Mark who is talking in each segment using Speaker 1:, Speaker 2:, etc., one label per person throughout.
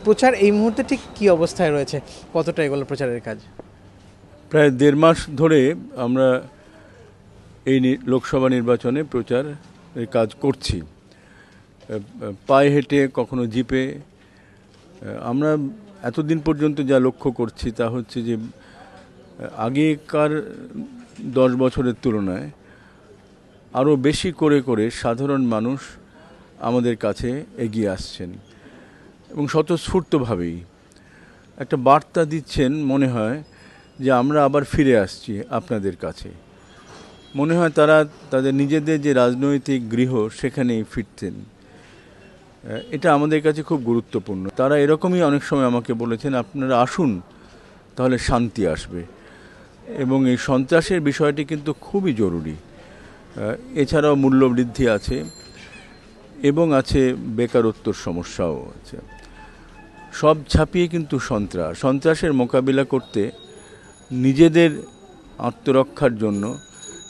Speaker 1: প্রচার এই মুহূর্তে ঠিক কী অবস্থায় রয়েছে, কতটা এগুলো প্রচারের কাজ?
Speaker 2: প্রায় 1.5 মাস ধরে আমরা এই লোকসভা নির্বাচনে প্রচার কাজ করছি, পায়ে হেঁটে কখনো জিপে। আমরা এতদিন পর্যন্ত যা লক্ষ্য করছি তা হচ্ছে যে আগেকার 10 বছরের তুলনায় আরও বেশি করে করে সাধারণ মানুষ আমাদের কাছে এগিয়ে আসছেন এবং স্বতঃস্ফূর্তভাবেই একটা বার্তা দিচ্ছেন। মনে হয় যে আমরা আবার ফিরে আসছি আপনাদের কাছে। মনে হয় তারা তাদের নিজেদের যে রাজনৈতিক গৃহ সেখানেই ফিরতেন। এটা আমাদের কাছে খুব গুরুত্বপূর্ণ। তারা এরকমই অনেক সময় আমাকে বলেছেন, আপনারা আসুন, তাহলে শান্তি আসবে। এবং এই সন্ত্রাসের বিষয়টি কিন্তু খুবই জরুরি। এছাড়াও মূল্যবৃদ্ধি আছে এবং আছে বেকারত্বর সমস্যাও আছে। সব ছাপিয়ে কিন্তু সন্ত্রাসের মোকাবিলা করতে নিজেদের আত্মরক্ষার জন্য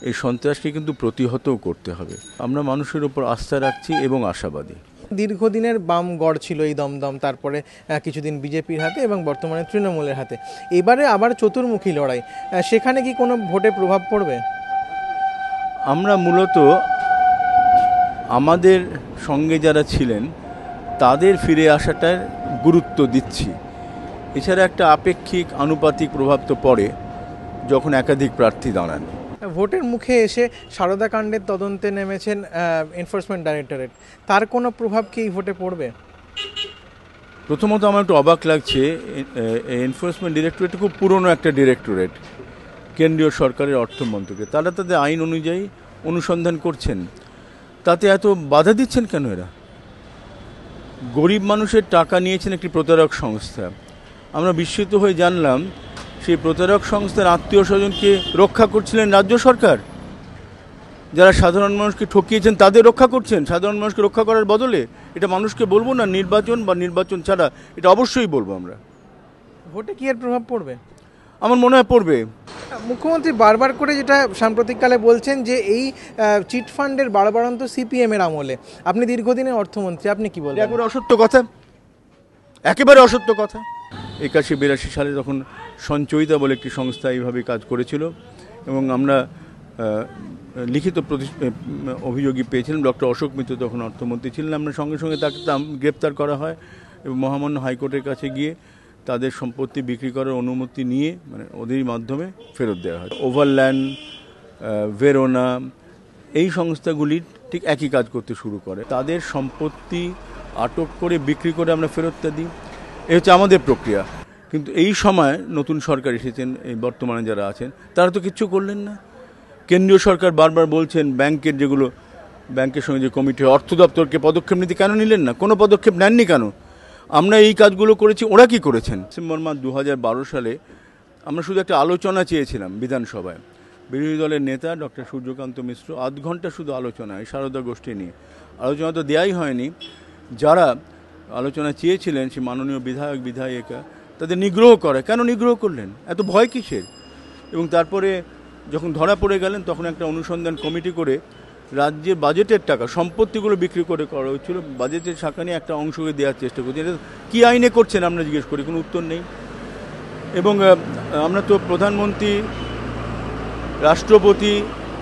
Speaker 2: এই সন্ত্রাসকে কিন্তু প্রতিহতও করতে হবে। আমরা মানুষের উপর আস্থা রাখছি এবং আশাবাদী।
Speaker 1: দীর্ঘদিনের বাম গড় ছিল এই দমদম, তারপরে কিছুদিন বিজেপির হাতে এবং বর্তমানে তৃণমূলের হাতে। এবারে আবার চতুর্মুখী লড়াই, সেখানে কি কোনো ভোটে প্রভাব পড়বে?
Speaker 2: আমরা মূলত আমাদের সঙ্গে যারা ছিলেন তাদের ফিরে আসাটার গুরুত্ব দিচ্ছি। এছাড়া একটা আপেক্ষিক আনুপাতিক প্রভাব তো পড়ে যখন একাধিক প্রার্থী দাঁড়ান।
Speaker 1: ভোটের মুখে এসে সারদা কাণ্ডের তদন্তে নেমেছেন এনফোর্সমেন্ট ডাইরেক্টরেট, তার কোনো প্রভাব কি এই ভোটে পড়বে?
Speaker 2: প্রথমত আমার একটু অবাক লাগছে, এনফোর্সমেন্ট ডিরেক্টরেট খুব পুরনো একটা ডিরেক্টরেট, কেন্দ্রীয় সরকারের অর্থ মন্ত্রকে। তারা তাদের আইন অনুযায়ী অনুসন্ধান করছেন, তাতে এত বাধা দিচ্ছেন কেন? এরা গরিব মানুষের টাকা নিয়েছেন একটি প্রতারক সংস্থা। আমরা বিস্মিত হয়ে জানলাম সেই প্রতারক সংস্থার আত্মীয় স্বজনকে রক্ষা করছিলেন রাজ্য সরকার। যারা সাধারণ মানুষকে ঠকিয়েছেন তাদের রক্ষা করছেন, সাধারণ মানুষকে রক্ষা করার বদলে। এটা মানুষকে বলবো না, নির্বাচন বা নির্বাচন ছাড়া এটা অবশ্যই বলবো আমরা।
Speaker 1: ভোটে কি এর প্রভাব পড়বে?
Speaker 2: আমার মনে হয় পড়বে।
Speaker 1: মুখ্যমন্ত্রী বারবার করে যেটা সাম্প্রতিককালে বলছেন যে এই চিটফান্ডের বাড়বাড়ন্ত সিপিএমের আমলে। আপনি দীর্ঘদিনের অর্থমন্ত্রী, আপনি কি বলবেন?
Speaker 2: একেবারে অসত্য কথা, একেবারে অসত্য কথা। 81-82 সালে তখন সঞ্চয়িতা বলে একটি সংস্থা এইভাবে কাজ করেছিল এবং আমরা লিখিত অভিযোগই পেয়েছিলাম। ডক্টর অশোক মিত্র তখন অর্থমন্ত্রী ছিলেন। আমরা সঙ্গে সঙ্গে তাকে গ্রেপ্তার করা হয় এবং মহামান্য হাইকোর্টের কাছে গিয়ে তাদের সম্পত্তি বিক্রি করার অনুমতি নিয়ে, মানে ওদেরই মাধ্যমে ফেরত দেওয়া হয়। ওভারল্যান্ড, ভেরোনা, এই সংস্থাগুলি ঠিক একই কাজ করতে শুরু করে। তাদের সম্পত্তি আটক করে বিক্রি করে আমরা ফেরতটা দিই। এই হচ্ছে আমাদের প্রক্রিয়া। কিন্তু এই সময় নতুন সরকার এসেছেন, এই বর্তমানে যারা আছেন তারা তো কিচ্ছু করলেন না। কেন্দ্রীয় সরকার বারবার বলছেন ব্যাংকের যেগুলো, ব্যাংকের সঙ্গে যে কমিটি, অর্থ দপ্তরকে পদক্ষেপ নিতে কেন নিলেন না? কোনো পদক্ষেপ নেননি কেন? আমরা এই কাজগুলো করেছি, ওরা কি করেছেন? ডিসেম্বর মাস 2012 সালে আমরা শুধু একটা আলোচনা চেয়েছিলাম বিধানসভায়। বিরোধী দলের নেতা ডক্টর সূর্যকান্ত মিশ্র 8 ঘন্টা শুধু আলোচনা, এই সারদা গোষ্ঠী নিয়ে আলোচনা তো দেওয়াই হয়নি। যারা আলোচনা চেয়েছিলেন সে মাননীয় বিধায়ক বিধায়িকা, তাদের নিগ্রহ করে। কেন নিগ্রহ করলেন? এত ভয় কিসের? এবং তারপরে যখন ধরা পড়ে গেলেন তখন একটা অনুসন্ধান কমিটি করে রাজ্যের বাজেটের টাকা, সম্পত্তিগুলো বিক্রি করে করা হচ্ছিল, বাজেটের শাখা নিয়ে একটা অংশকে দেওয়ার চেষ্টা করছি। এটা কী আইনে করছেন আমরা জিজ্ঞেস করি, কোনো উত্তর নেই। এবং আমরা তো প্রধানমন্ত্রী, রাষ্ট্রপতি,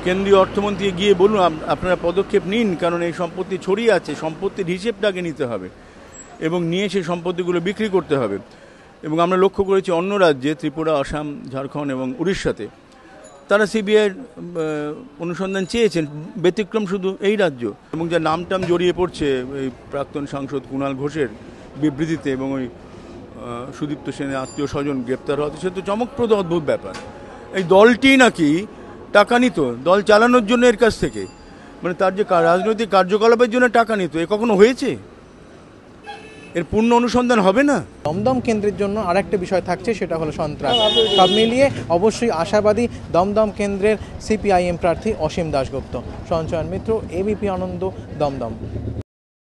Speaker 2: কেন্দ্রীয় অর্থমন্ত্রী গিয়ে বলুন আপনারা পদক্ষেপ নিন, কারণ এই সম্পত্তি ছড়িয়ে আছে, সম্পত্তির হিসেবটাকে নিতে হবে এবং নিয়ে সেই সম্পত্তিগুলো বিক্রি করতে হবে। এবং আমরা লক্ষ্য করেছি অন্য রাজ্যে, ত্রিপুরা, আসাম, ঝাড়খণ্ড এবং উড়িষ্যাতে তারা সিবিআইয়ের অনুসন্ধান চেয়েছেন, ব্যতিক্রম শুধু এই রাজ্য। এবং যার নামটাম জড়িয়ে পড়ছে এই প্রাক্তন সাংসদ কুণাল ঘোষের বিবৃতিতে এবং ওই সুদীপ্ত সেনের আত্মীয় স্বজন গ্রেপ্তার হওয়াতে, সে তো চমকপ্রদ অদ্ভুত ব্যাপার। এই দলটি নাকি টাকা নিত দল চালানোর জন্য এর কাছ থেকে, মানে তার যে রাজনৈতিক কার্যকলাপের জন্য টাকা নিত। এ কখনো হয়েছে? এর পূর্ণ অনুসন্ধান হবে না?
Speaker 1: দমদম কেন্দ্রের জন্য আরেকটা বিষয় থাকছে, সেটা হলো সন্ত্রাস। সব মিলিয়ে অবশ্যই আশাবাদী দমদম কেন্দ্রের সিপিআইএম প্রার্থী অসীম দাশগুপ্ত। সঞ্চয়ন মিত্র, এবিপি আনন্দ, দমদম।